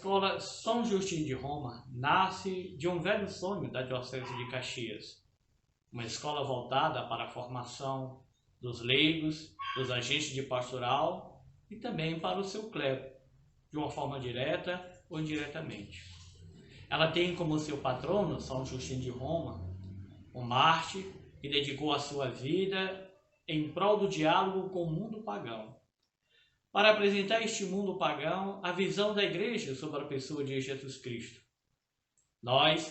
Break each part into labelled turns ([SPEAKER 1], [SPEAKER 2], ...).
[SPEAKER 1] escola São Justino de Roma nasce de um velho sonho da Diocese de Caxias, uma escola voltada para a formação dos leigos, dos agentes de pastoral e também para o seu clero, de uma forma direta ou indiretamente. Ela tem como seu patrono São Justino de Roma, um mártir que dedicou a sua vida em prol do diálogo com o mundo pagão, para apresentar este mundo pagão a visão da Igreja sobre a pessoa de Jesus Cristo. Nós,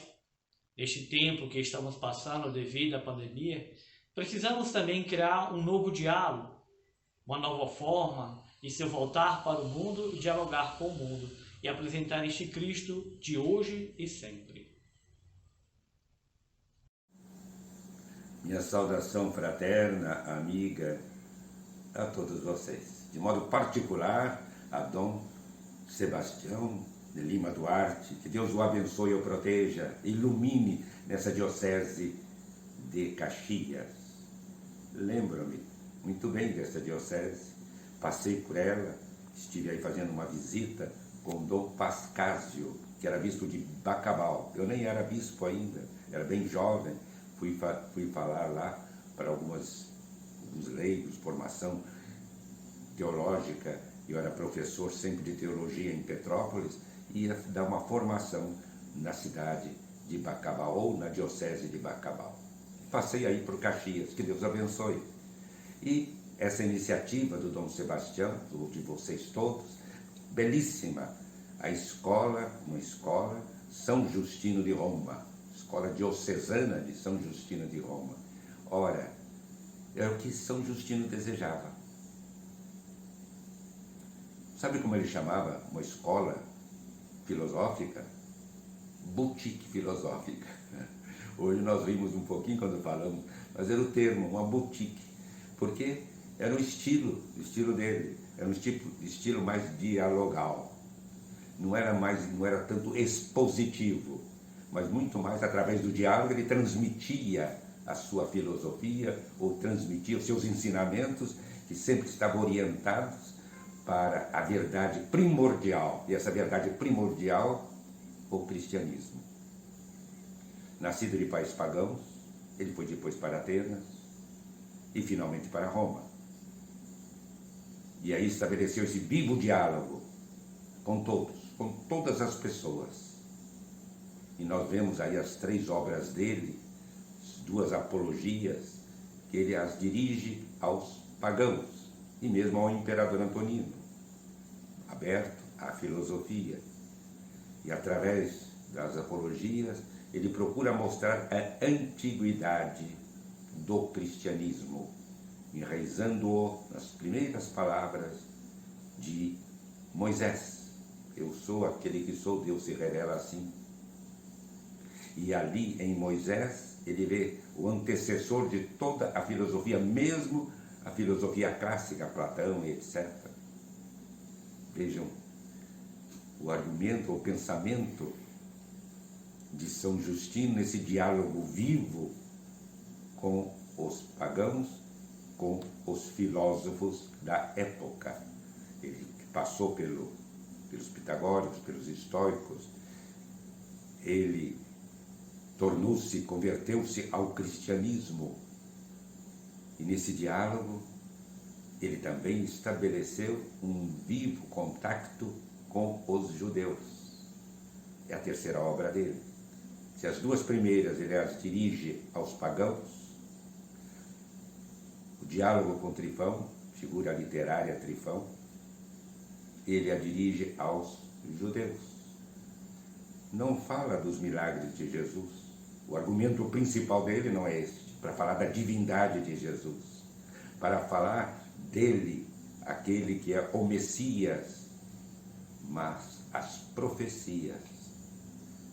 [SPEAKER 1] neste tempo que estamos passando devido à pandemia, precisamos também criar um novo diálogo, uma nova forma de se voltar para o mundo e dialogar com o mundo e apresentar este Cristo de hoje e sempre.
[SPEAKER 2] Minha saudação fraterna, amiga, a todos vocês. De modo particular, a Dom Sebastião de Lima Duarte, que Deus o abençoe e o proteja, ilumine nessa diocese de Caxias. Lembro-me muito bem dessa diocese, passei por ela, estive aí fazendo uma visita com Dom Pascásio, que era bispo de Bacabal. Eu nem era bispo ainda, era bem jovem, fui falar lá para alguns leigos, formação teológica. Eu era professor sempre de teologia em Petrópolis, e ia dar uma formação na cidade de Bacabal, ou na diocese de Bacabal. Passei aí por Caxias, que Deus abençoe. E essa iniciativa do Dom Sebastião, de vocês todos, belíssima, a escola, uma escola São Justino de Roma, escola diocesana de São Justino de Roma. Ora, é o que São Justino desejava. Sabe como ele chamava uma escola filosófica? Boutique filosófica. Hoje nós rimos um pouquinho quando falamos, mas era o termo, uma boutique, porque era o estilo dele, era um estilo mais dialogal. Não era tanto expositivo, mas muito mais através do diálogo ele transmitia a sua filosofia, ou transmitia os seus ensinamentos, que sempre estavam orientados para a verdade primordial, e essa verdade primordial, o cristianismo. Nascido de pais pagãos, ele foi depois para Atenas e finalmente para Roma. E aí estabeleceu esse vivo diálogo com todos, com todas as pessoas. E nós vemos aí as 3 obras dele, 2 apologias, que ele as dirige aos pagãos e mesmo ao imperador Antonino, aberto à filosofia. E através das apologias, ele procura mostrar a antiguidade do cristianismo, enraizando-o nas primeiras palavras de Moisés. Eu sou aquele que sou, Deus se revela assim. E ali em Moisés, ele vê o antecessor de toda a filosofia, mesmo a filosofia clássica, Platão e etc. Vejam o argumento, o pensamento de São Justino nesse diálogo vivo com os pagãos, com os filósofos da época. Ele passou pelos pitagóricos, pelos estoicos, ele converteu-se ao cristianismo. E nesse diálogo, ele também estabeleceu um vivo contato com os judeus. É a terceira obra dele. Se as 2 primeiras ele as dirige aos pagãos, o diálogo com Trifão, figura literária Trifão, ele a dirige aos judeus. Não fala dos milagres de Jesus. O argumento principal dele não é este, para falar da divindade de Jesus, para falar dele, aquele que é o Messias, mas as profecias,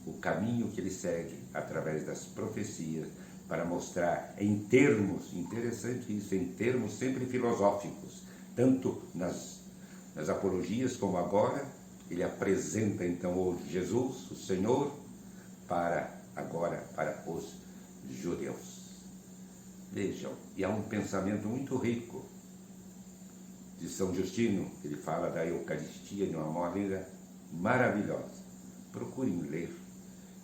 [SPEAKER 2] o caminho que ele segue através das profecias, para mostrar em termos, interessante isso, em termos sempre filosóficos, tanto nas apologias como agora, ele apresenta então o Jesus, o Senhor, para os judeus. Vejam, e há um pensamento muito rico de São Justino, ele fala da Eucaristia de uma maneira maravilhosa. Procurem ler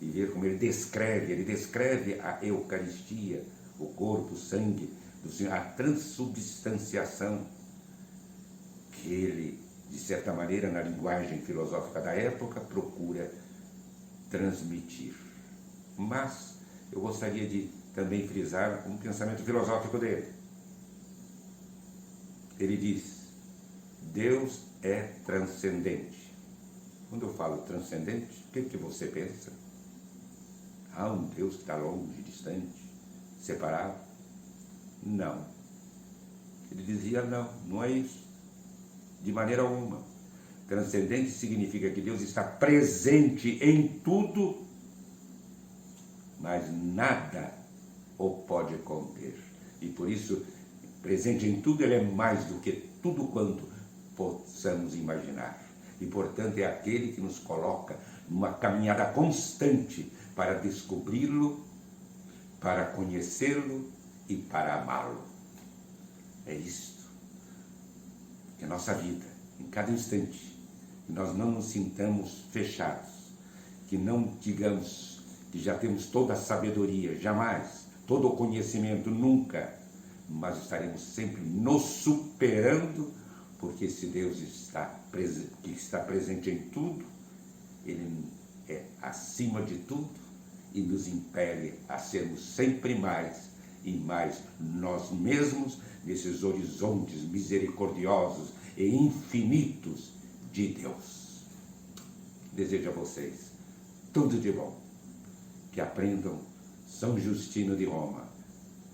[SPEAKER 2] e ver como ele descreve a Eucaristia, o corpo, o sangue do Senhor, a transubstanciação que ele, de certa maneira, na linguagem filosófica da época, procura transmitir. Mas eu gostaria de também frisar um pensamento filosófico dele. Ele diz: Deus é transcendente. Quando eu falo transcendente, o que você pensa? Há um Deus que está longe, distante, separado? Não. Ele dizia: não é isso. De maneira alguma. Transcendente significa que Deus está presente em tudo, mas nada o pode conter. E por isso, presente em tudo, ele é mais do que tudo quanto possamos imaginar. E, portanto, é aquele que nos coloca numa caminhada constante para descobri-lo, para conhecê-lo e para amá-lo. É isto que a nossa vida, em cada instante, que nós não nos sintamos fechados, que não digamos que já temos toda a sabedoria, jamais, todo o conhecimento, nunca, mas estaremos sempre nos superando, porque esse Deus que está presente em tudo, ele é acima de tudo e nos impele a sermos sempre mais e mais nós mesmos nesses horizontes misericordiosos e infinitos de Deus. Desejo a vocês tudo de bom, que aprendam São Justino de Roma,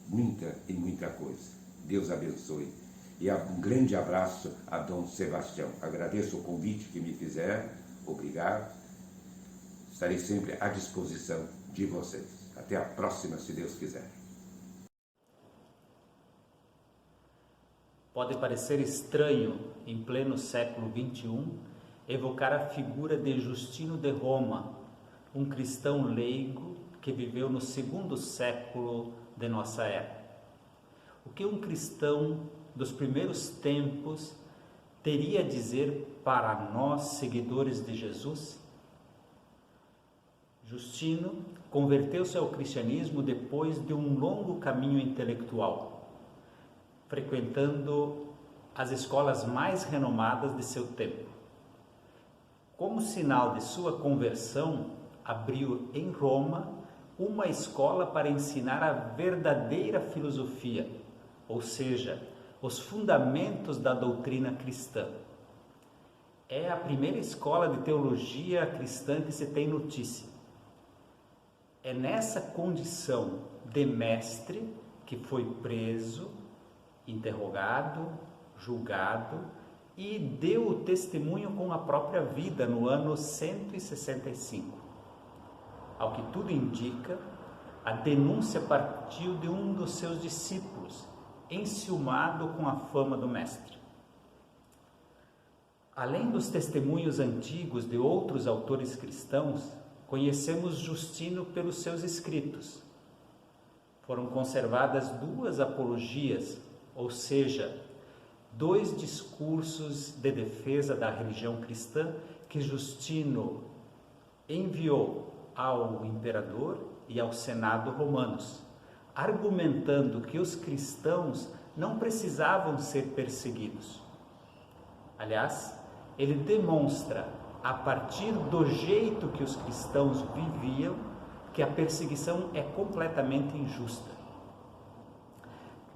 [SPEAKER 2] muita e muita coisa. Deus abençoe. E um grande abraço a Dom Sebastião. Agradeço o convite que me fizeram. Obrigado. Estarei sempre à disposição de vocês. Até a próxima, se Deus quiser.
[SPEAKER 3] Pode parecer estranho, em pleno século XXI, evocar a figura de Justino de Roma, um cristão leigo que viveu no segundo século de nossa era. O que um cristão dos primeiros tempos teria a dizer para nós, seguidores de Jesus? Justino converteu-se ao cristianismo depois de um longo caminho intelectual, frequentando as escolas mais renomadas de seu tempo. Como sinal de sua conversão, abriu em Roma uma escola para ensinar a verdadeira filosofia, ou seja, os fundamentos da doutrina cristã. É a primeira escola de teologia cristã que se tem notícia. É nessa condição de mestre que foi preso, interrogado, julgado e deu o testemunho com a própria vida no ano 165. Ao que tudo indica, a denúncia partiu de um dos seus discípulos, enciumado com a fama do mestre. Além dos testemunhos antigos de outros autores cristãos, conhecemos Justino pelos seus escritos. Foram conservadas 2 apologias, ou seja, 2 discursos de defesa da religião cristã que Justino enviou ao imperador e ao Senado romanos, argumentando que os cristãos não precisavam ser perseguidos. Aliás, ele demonstra, a partir do jeito que os cristãos viviam, que a perseguição é completamente injusta.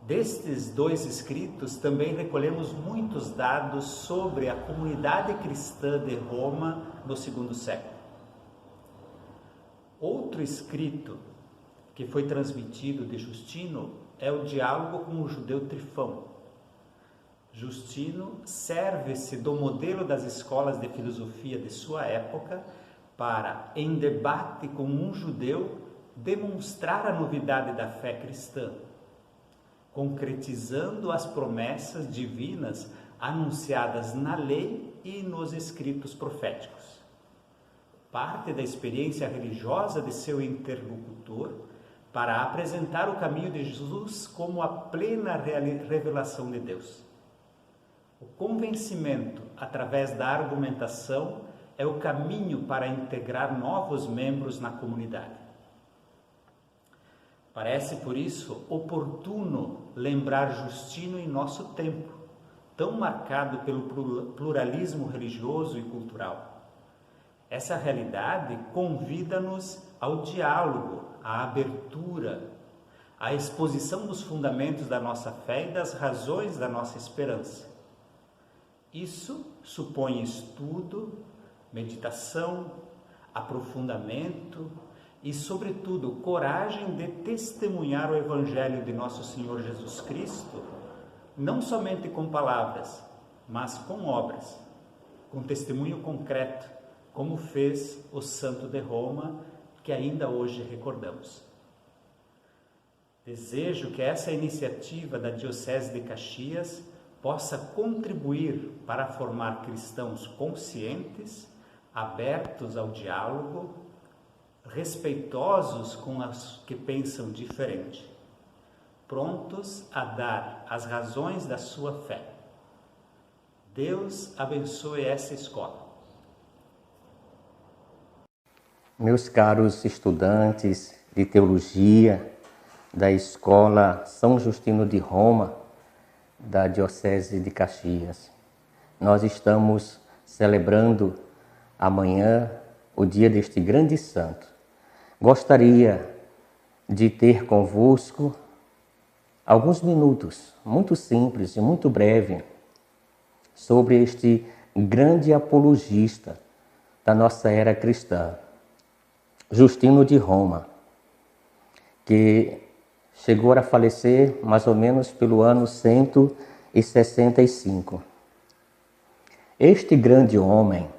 [SPEAKER 3] Destes 2 escritos também recolhemos muitos dados sobre a comunidade cristã de Roma no segundo século. Outro escrito que foi transmitido de Justino é o diálogo com o judeu Trifão. Justino serve-se do modelo das escolas de filosofia de sua época para, em debate com um judeu, demonstrar a novidade da fé cristã, concretizando as promessas divinas anunciadas na lei e nos escritos proféticos. Parte da experiência religiosa de seu interlocutor para apresentar o caminho de Jesus como a plena revelação de Deus. O convencimento, através da argumentação, é o caminho para integrar novos membros na comunidade. Parece, por isso, oportuno lembrar Justino em nosso tempo, tão marcado pelo pluralismo religioso e cultural. Essa realidade convida-nos ao diálogo, à abertura, à exposição dos fundamentos da nossa fé e das razões da nossa esperança. Isso supõe estudo, meditação, aprofundamento e, sobretudo, coragem de testemunhar o Evangelho de nosso Senhor Jesus Cristo, não somente com palavras, mas com obras, com testemunho concreto, como fez o Santo de Roma, que ainda hoje recordamos. Desejo que essa iniciativa da Diocese de Caxias possa contribuir para formar cristãos conscientes, abertos ao diálogo, respeitosos com os que pensam diferente, prontos a dar as razões da sua fé. Deus abençoe essa escola.
[SPEAKER 4] Meus caros estudantes de teologia da Escola São Justino de Roma, da Diocese de Caxias, nós estamos celebrando amanhã o dia deste grande santo. Gostaria de ter convosco alguns minutos, muito simples e muito breve, sobre este grande apologista da nossa era cristã, Justino de Roma, que chegou a falecer mais ou menos pelo ano 165. Este grande homem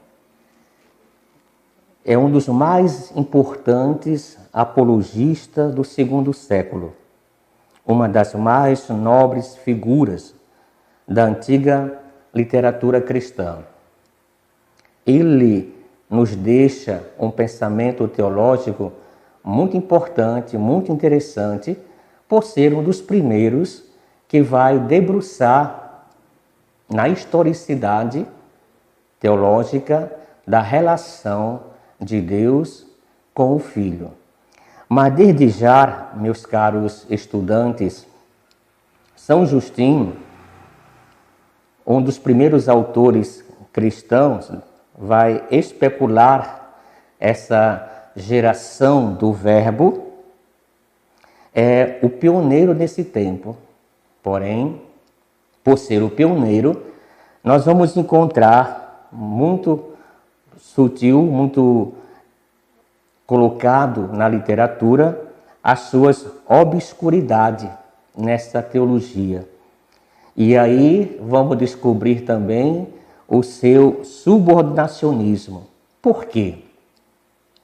[SPEAKER 4] é um dos mais importantes apologistas do segundo século, uma das mais nobres figuras da antiga literatura cristã. Ele nos deixa um pensamento teológico muito importante, muito interessante, por ser um dos primeiros que vai debruçar na historicidade teológica da relação de Deus com o Filho. Mas desde já, meus caros estudantes, São Justino, um dos primeiros autores cristãos, vai especular essa geração do Verbo, é o pioneiro nesse tempo. Porém, por ser o pioneiro, nós vamos encontrar muito sutil, muito colocado na literatura, as suas obscuridades nessa teologia. E aí vamos descobrir também o seu subordinacionismo. Por quê?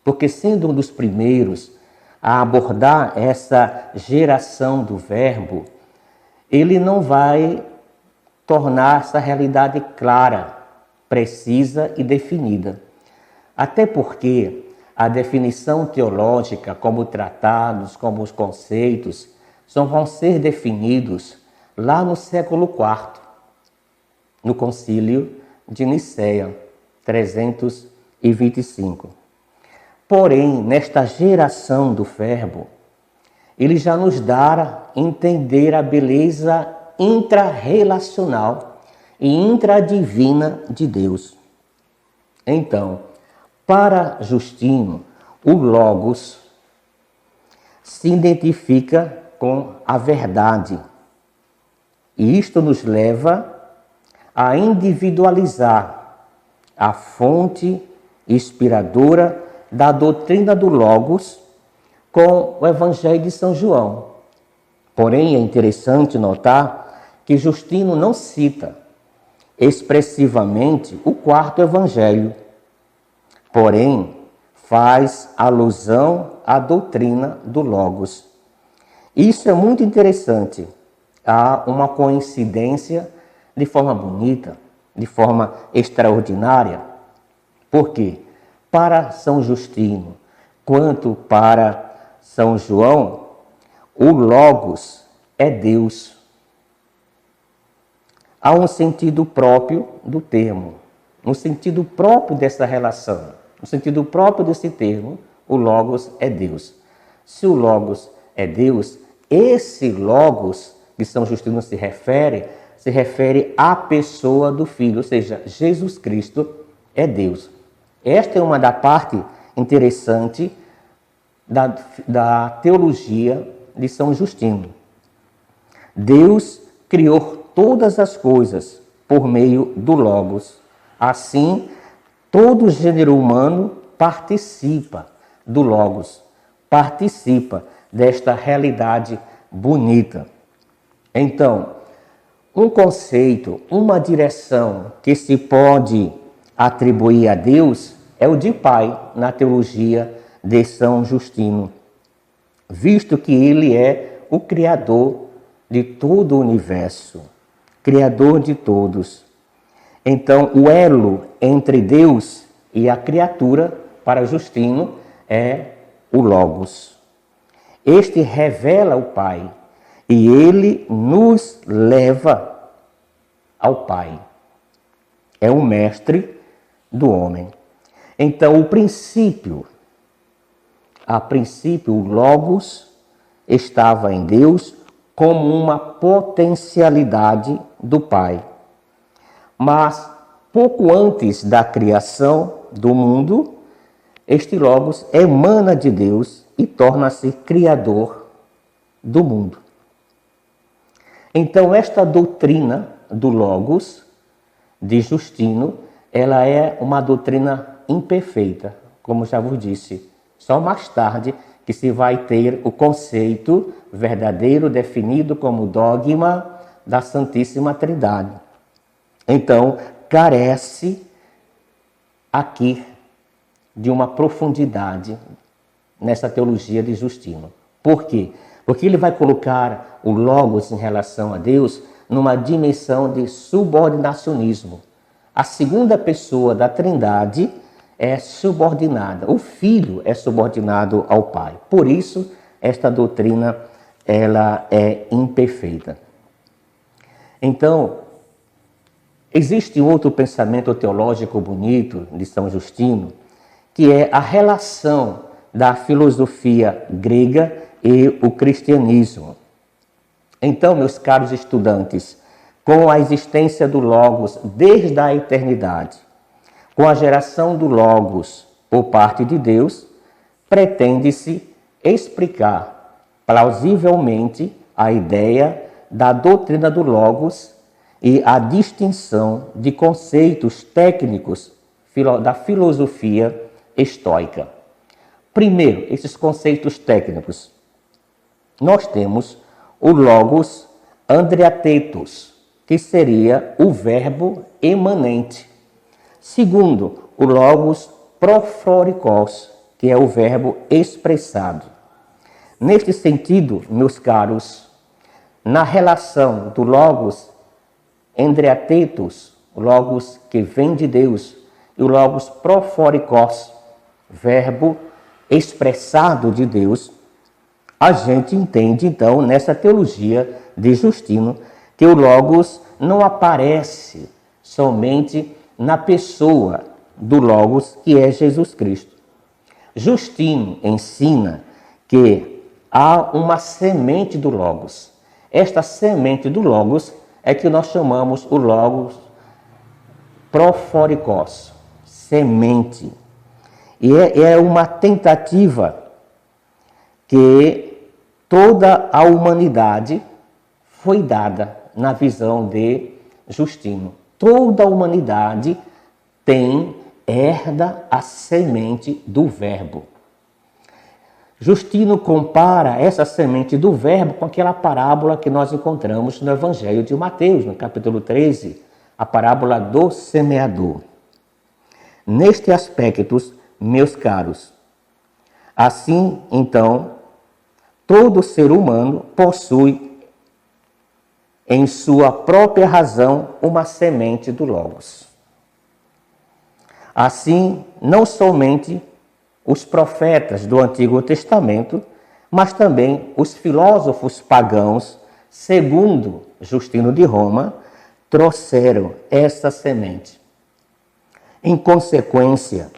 [SPEAKER 4] Porque sendo um dos primeiros a abordar essa geração do Verbo, ele não vai tornar essa realidade clara, precisa e definida. Até porque a definição teológica, como tratados, como os conceitos, só vão ser definidos lá no século IV, no Concílio de Nicéia, 325. Porém, nesta geração do Verbo, ele já nos dá a entender a beleza intrarrelacional e intradivina de Deus. Então, para Justino, o Logos se identifica com a verdade. E isto nos leva a individualizar a fonte inspiradora da doutrina do Logos com o Evangelho de São João. Porém, é interessante notar que Justino não cita expressivamente o quarto Evangelho, porém faz alusão à doutrina do Logos. Isso é muito interessante. Há uma coincidência de forma bonita, de forma extraordinária. Por quê? Para São Justino, quanto para São João, o Logos é Deus. Há um sentido próprio do termo. no sentido próprio dessa relação, no sentido próprio desse termo, o Logos é Deus. Se o Logos é Deus, esse Logos que São Justino se refere à pessoa do Filho, ou seja, Jesus Cristo é Deus. Esta é uma da parte interessante da teologia de São Justino. Deus criou todas as coisas por meio do Logos. Assim, todo o gênero humano participa do Logos, participa desta realidade bonita. Então, um conceito, uma direção que se pode atribuir a Deus é o de Pai na teologia de São Justino, visto que ele é o Criador de todo o universo, Criador de todos. Então, o elo entre Deus e a criatura, para Justino, é o Logos. Este revela o Pai e ele nos leva ao Pai. É o mestre do homem. Então, a princípio, o Logos estava em Deus como uma potencialidade do Pai. Mas, pouco antes da criação do mundo, este Logos emana de Deus e torna-se criador do mundo. Então, esta doutrina do Logos, de Justino, ela é uma doutrina imperfeita, como já vos disse. Só mais tarde que se vai ter o conceito verdadeiro definido como dogma da Santíssima Trindade. Então, carece aqui de uma profundidade nessa teologia de Justino. Por quê? Porque ele vai colocar o Logos em relação a Deus numa dimensão de subordinacionismo. A segunda pessoa da Trindade é subordinada, o Filho é subordinado ao Pai. Por isso, esta doutrina ela é imperfeita. Então, existe outro pensamento teológico bonito de São Justino, que é a relação da filosofia grega e o cristianismo. Então, meus caros estudantes, com a existência do Logos desde a eternidade, com a geração do Logos por parte de Deus, pretende-se explicar plausivelmente a ideia da doutrina do Logos e a distinção de conceitos técnicos da filosofia estoica. Primeiro, esses conceitos técnicos. Nós temos o Logos andriatetos, que seria o verbo emanente. Segundo, o Logos proforikos, que é o verbo expressado. Neste sentido, meus caros, na relação do Logos andriatetos, o Logos que vem de Deus, e o Logos proforikos, verbo expressado de Deus, a gente entende, então, nessa teologia de Justino, que o Logos não aparece somente na pessoa do Logos, que é Jesus Cristo. Justino ensina que há uma semente do Logos. Esta semente do Logos é que nós chamamos o Logos proforikos, semente. E é uma tentativa que toda a humanidade foi dada na visão de Justino. Toda a humanidade herda a semente do Verbo. Justino compara essa semente do Verbo com aquela parábola que nós encontramos no Evangelho de Mateus, no capítulo 13, a parábola do semeador. Neste aspecto, meus caros, assim, então, todo ser humano possui em sua própria razão uma semente do Logos. Assim, não somente os profetas do Antigo Testamento, mas também os filósofos pagãos, segundo Justino de Roma, trouxeram essa semente. Em consequência,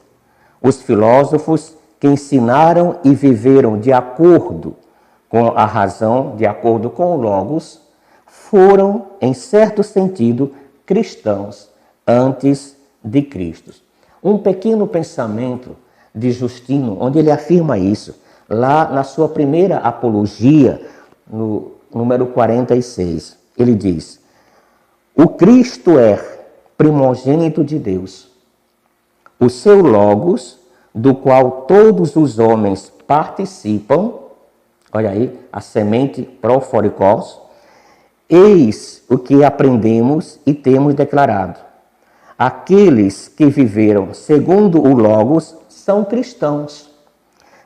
[SPEAKER 4] os filósofos que ensinaram e viveram de acordo com a razão, de acordo com o Logos, foram, em certo sentido, cristãos antes de Cristo. Um pequeno pensamento de Justino, onde ele afirma isso, lá na sua primeira apologia, no número 46. Ele diz: o Cristo é primogênito de Deus, o seu Logos, do qual todos os homens participam, olha aí, a semente proforicós, eis o que aprendemos e temos declarado. Aqueles que viveram segundo o Logos são cristãos,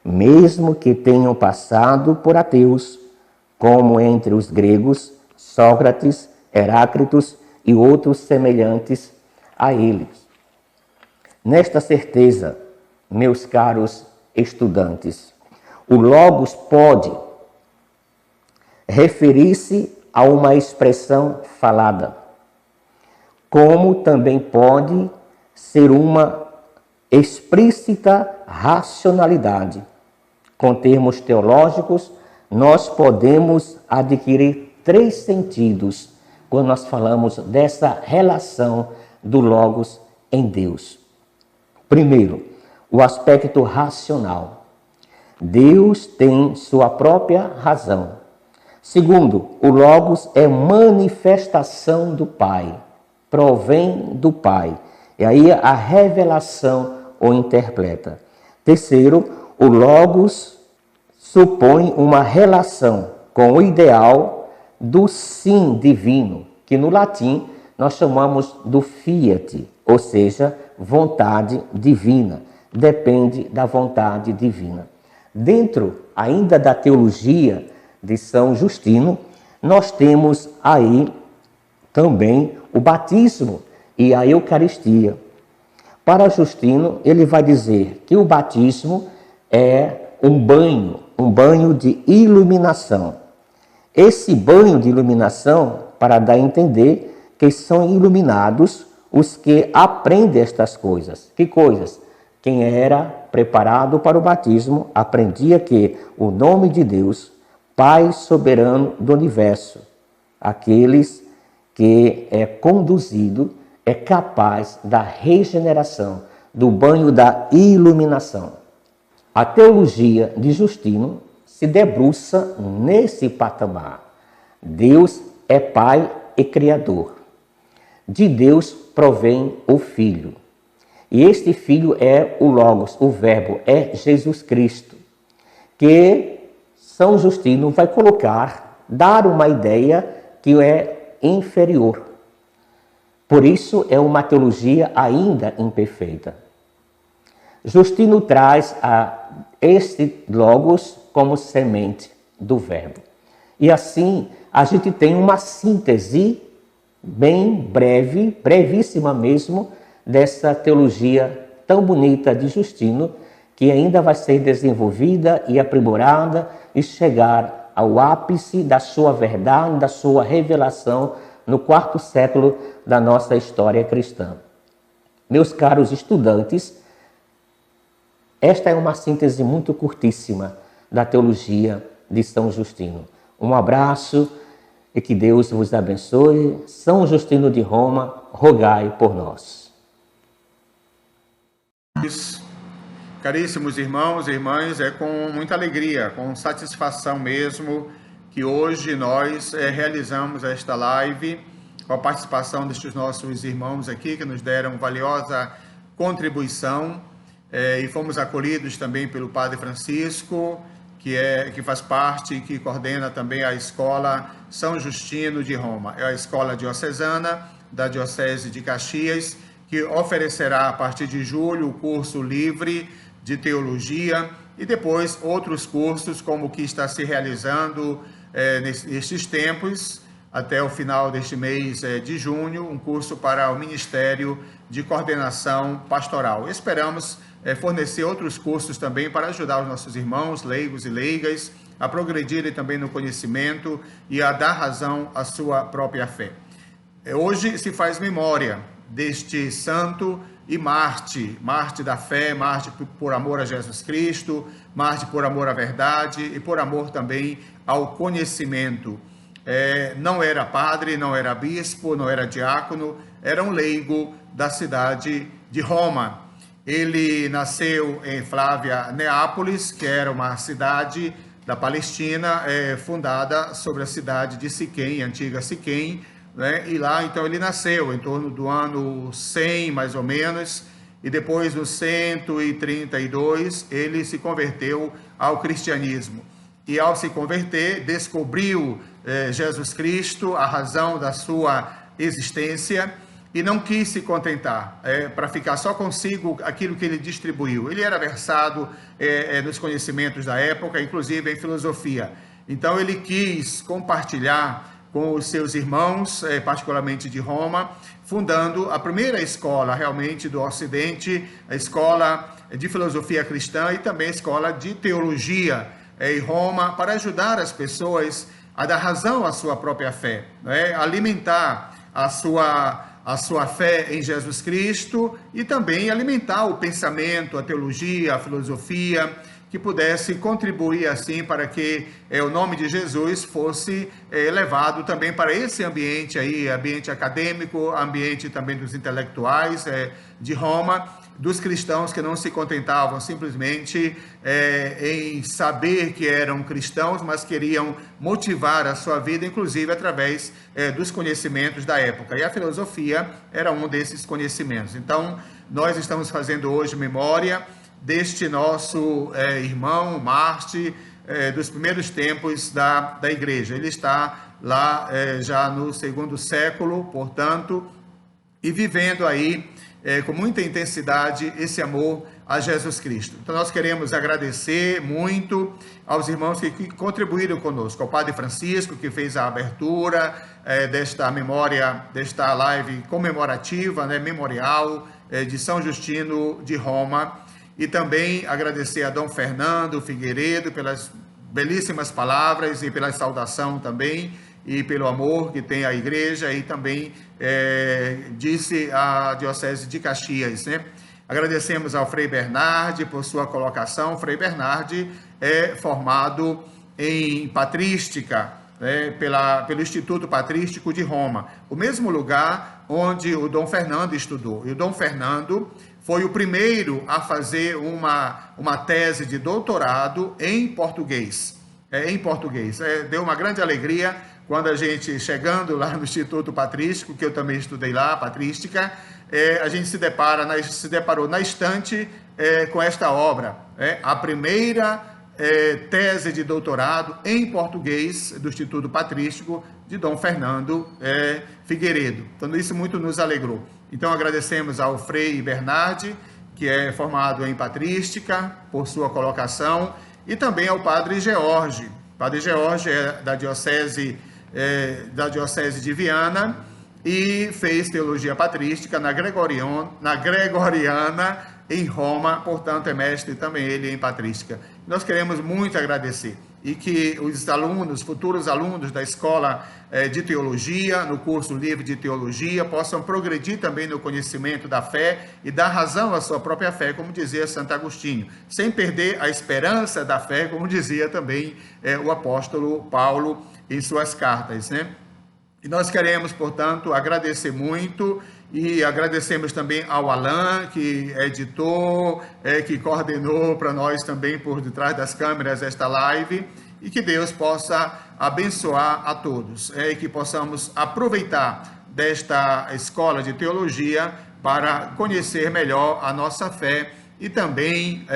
[SPEAKER 4] mesmo que tenham passado por ateus, como entre os gregos, Sócrates, Heráclitos e outros semelhantes a eles. Nesta certeza, meus caros estudantes, o Logos pode referir-se a uma expressão falada, como também pode ser uma explícita racionalidade. Com termos teológicos, nós podemos adquirir 3 sentidos quando nós falamos dessa relação do Logos em Deus. Primeiro, o aspecto racional. Deus tem sua própria razão. Segundo, o Logos é manifestação do Pai, provém do Pai. E aí a revelação o interpreta. Terceiro, o Logos supõe uma relação com o ideal do sim divino, que no latim nós chamamos do fiat, ou seja, vontade divina. Depende da vontade divina. Dentro ainda da teologia de São Justino, nós temos aí também o batismo e a Eucaristia. Para Justino, ele vai dizer que o batismo é um banho de iluminação. Esse banho de iluminação, para dar a entender que são iluminados os que aprendem estas coisas. Que coisas? Quem era preparado para o batismo aprendia que o nome de Deus, Pai soberano do universo, aqueles que é conduzido, é capaz da regeneração, do banho da iluminação. A teologia de Justino se debruça nesse patamar. Deus é Pai e Criador. De Deus provém o Filho. E este Filho é o Logos, o Verbo, é Jesus Cristo, que São Justino vai colocar, dar uma ideia que é inferior. Por isso é uma teologia ainda imperfeita. Justino traz este Logos como semente do Verbo. E assim a gente tem uma síntese bem breve, brevíssima mesmo, dessa teologia tão bonita de Justino, que ainda vai ser desenvolvida e aprimorada e chegar ao ápice da sua verdade, da sua revelação no 4º século da nossa história cristã. Meus caros estudantes, esta é uma síntese muito curtíssima da teologia de São Justino. Um abraço e que Deus vos abençoe. São Justino de Roma, rogai por nós.
[SPEAKER 5] Caríssimos irmãos e irmãs, é com muita alegria, com satisfação mesmo, que hoje nós realizamos esta live com a participação destes nossos irmãos aqui, que nos deram valiosa contribuição, e fomos acolhidos também pelo Padre Francisco, que faz parte e que coordena também a Escola São Justino de Roma. É a escola diocesana da Diocese de Caxias, que oferecerá a partir de julho o curso livre de teologia e depois outros cursos, como o que está se realizando nestes tempos, até o final deste mês de junho, um curso para o Ministério de Coordenação Pastoral. Esperamos fornecer outros cursos também para ajudar os nossos irmãos, leigos e leigas, a progredirem também no conhecimento e a dar razão à sua própria fé. Hoje se faz memória deste santo e Marte da fé, Marte por amor a Jesus Cristo, Marte por amor à verdade e por amor também ao conhecimento. Não era padre, não era bispo, não era diácono, era um leigo da cidade de Roma. Ele nasceu em Flávia Neápolis, que era uma cidade da Palestina, fundada sobre a cidade de Siquém, antiga Siquém, né? E lá então ele nasceu em torno do ano 100 mais ou menos, e depois no 132 ele se converteu ao cristianismo. E ao se converter, descobriu Jesus Cristo, a razão da sua existência, e não quis se contentar para ficar só consigo aquilo que ele distribuiu. Ele era versado nos conhecimentos da época, inclusive em filosofia. Então ele quis compartilhar com os seus irmãos, particularmente de Roma, fundando a primeira escola realmente do Ocidente, a escola de filosofia cristã e também a escola de teologia em Roma, para ajudar as pessoas a dar razão à sua própria fé, né? Alimentar a sua fé em Jesus Cristo e também alimentar o pensamento, a teologia, a filosofia, que pudesse contribuir assim para que o nome de Jesus fosse levado também para esse ambiente aí, ambiente acadêmico, ambiente também dos intelectuais de Roma, dos cristãos que não se contentavam simplesmente em saber que eram cristãos, mas queriam motivar a sua vida, inclusive através dos conhecimentos da época. E a filosofia era um desses conhecimentos. Então, nós estamos fazendo hoje memória deste nosso irmão Marte, dos primeiros tempos da igreja. Ele está lá já no 2º século, portanto, e vivendo aí com muita intensidade esse amor a Jesus Cristo. Então nós queremos agradecer muito aos irmãos que contribuíram conosco, ao Padre Francisco, que fez a abertura desta memória, desta live comemorativa, memorial de São Justino de Roma, e também agradecer a Dom Fernando Figueiredo pelas belíssimas palavras e pela saudação também, e pelo amor que tem a igreja, e também disse a Diocese de Caxias, né? Agradecemos ao Frei Bernardi por sua colocação. O Frei Bernardi é formado em patrística, pelo Instituto Patrístico de Roma, o mesmo lugar onde o Dom Fernando estudou. E o Dom Fernando foi o primeiro a fazer uma tese de doutorado em português. Deu uma grande alegria quando a gente, chegando lá no Instituto Patrístico, que eu também estudei lá, patrística, a gente se deparou na estante com esta obra, a primeira tese de doutorado em português do Instituto Patrístico de Dom Fernando Figueiredo. Então, isso muito nos alegrou. Então, agradecemos ao Frei Bernardi, que é formado em patrística, por sua colocação, e também ao Padre George. O Padre George é da Diocese de Viana e fez teologia patrística na Gregoriana em Roma, portanto é mestre também ele em patrística. Nós queremos muito agradecer e que os alunos, futuros alunos da escola de teologia, no curso livre de teologia, possam progredir também no conhecimento da fé e dar razão à sua própria fé, como dizia Santo Agostinho, sem perder a esperança da fé, como dizia também o apóstolo Paulo em suas cartas, né? E nós queremos, portanto, agradecer muito, e agradecemos também ao Alain, que editou, que coordenou para nós também por detrás das câmeras esta live, e que Deus possa abençoar a todos, e que possamos aproveitar desta escola de teologia para conhecer melhor a nossa fé e também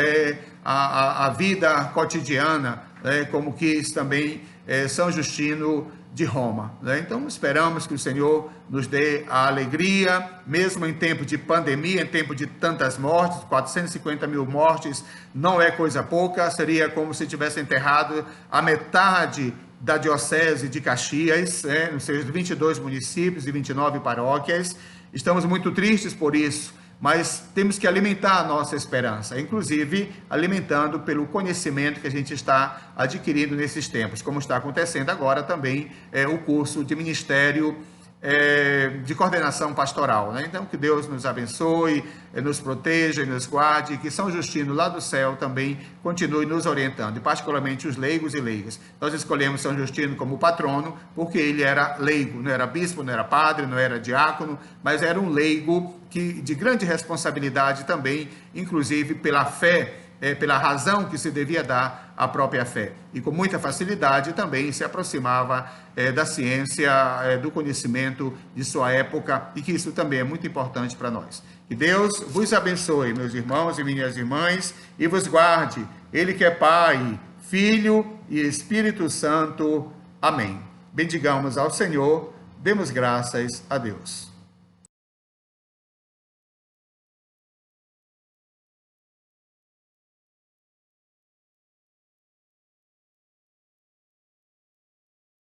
[SPEAKER 5] a vida cotidiana, como quis também São Justino de Roma, né? Então esperamos que o Senhor nos dê a alegria, mesmo em tempo de pandemia, em tempo de tantas mortes. 450 mil mortes não é coisa pouca, seria como se tivesse enterrado a metade da Diocese de Caxias, nos seus 22 municípios e 29 paróquias. Estamos muito tristes por isso, mas temos que alimentar a nossa esperança, inclusive alimentando pelo conhecimento que a gente está adquirindo nesses tempos, como está acontecendo agora também o curso de Ministério de coordenação pastoral, né? Então, que Deus nos abençoe, nos proteja e nos guarde, que São Justino, lá do céu, também continue nos orientando, e particularmente os leigos e leigas. Nós escolhemos São Justino como patrono, porque ele era leigo, não era bispo, não era padre, não era diácono, mas era um leigo de grande responsabilidade também, inclusive pela fé, pela razão que se devia dar à própria fé. E com muita facilidade também se aproximava da ciência, do conhecimento de sua época, e que isso também é muito importante para nós. Que Deus vos abençoe, meus irmãos e minhas irmãs, e vos guarde, Ele que é Pai, Filho e Espírito Santo. Amém. Bendigamos ao Senhor, demos graças a Deus.